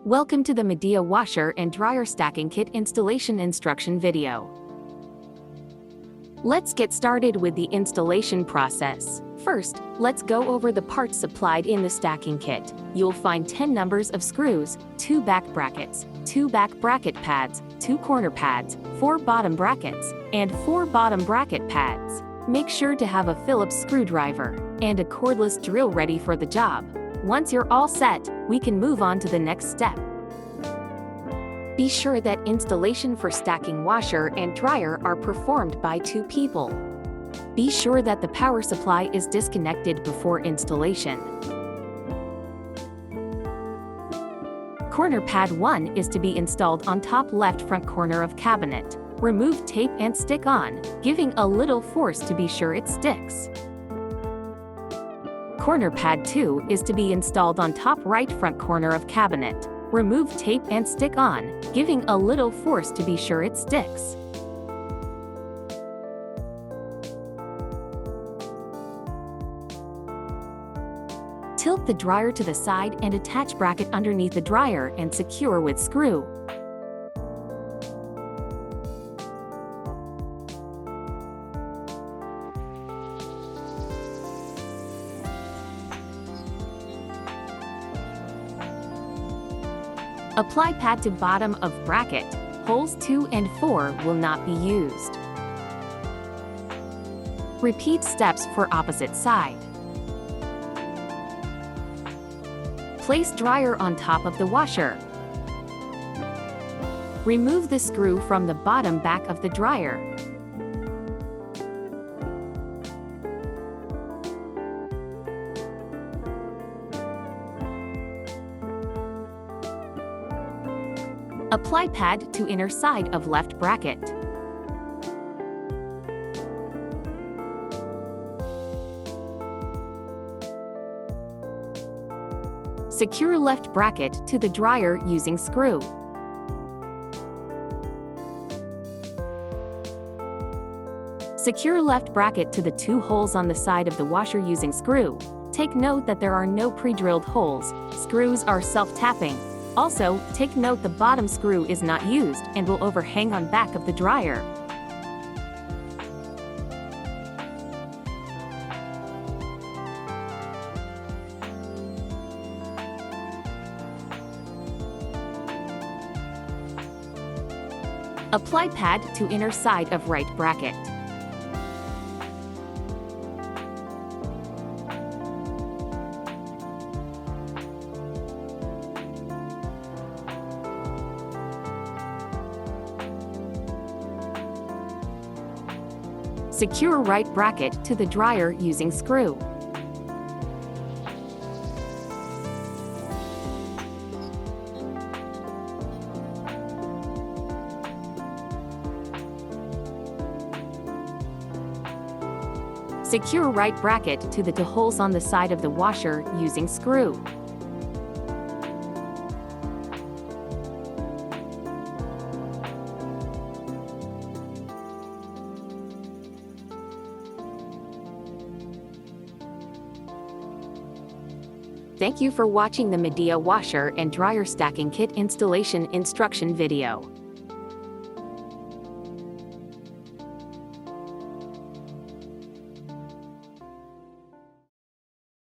Welcome to the Midea washer and dryer stacking kit installation instruction video. Let's get started with the installation process. First, let's go over the parts supplied in the stacking kit. You'll find 10 numbers of screws, 2 back brackets, 2 back bracket pads, 2 corner pads, 4 bottom brackets, and 4 bottom bracket pads. Make sure to have a Phillips screwdriver and a cordless drill ready for the job. Once you're all set, we can move on to the next step. Be sure that installation for stacking washer and dryer are performed by 2 people. Be sure that the power supply is disconnected before installation. Corner pad 1 is to be installed on top left front corner of cabinet. Remove tape and stick on, giving a little force to be sure it sticks. Corner pad 2 is to be installed on top right front corner of cabinet. Remove tape and stick on, giving a little force to be sure it sticks. Tilt the dryer to the side and attach bracket underneath the dryer and secure with screw. Apply pad to bottom of bracket. Holes 2 and 4 will not be used. Repeat steps for opposite side. Place dryer on top of the washer. Remove the screw from the bottom back of the dryer. Apply pad to inner side of left bracket. Secure left bracket to the dryer using screw. Secure left bracket to the 2 holes on the side of the washer using screw. Take note that there are no pre-drilled holes. Screws are self-tapping. Also, take note the bottom screw is not used and will overhang on back of the dryer. Apply pad to inner side of right bracket. Secure right bracket to the dryer using screw. Secure right bracket to the 2 holes on the side of the washer using screw. Thank you for watching the Midea washer and dryer stacking kit installation instruction video.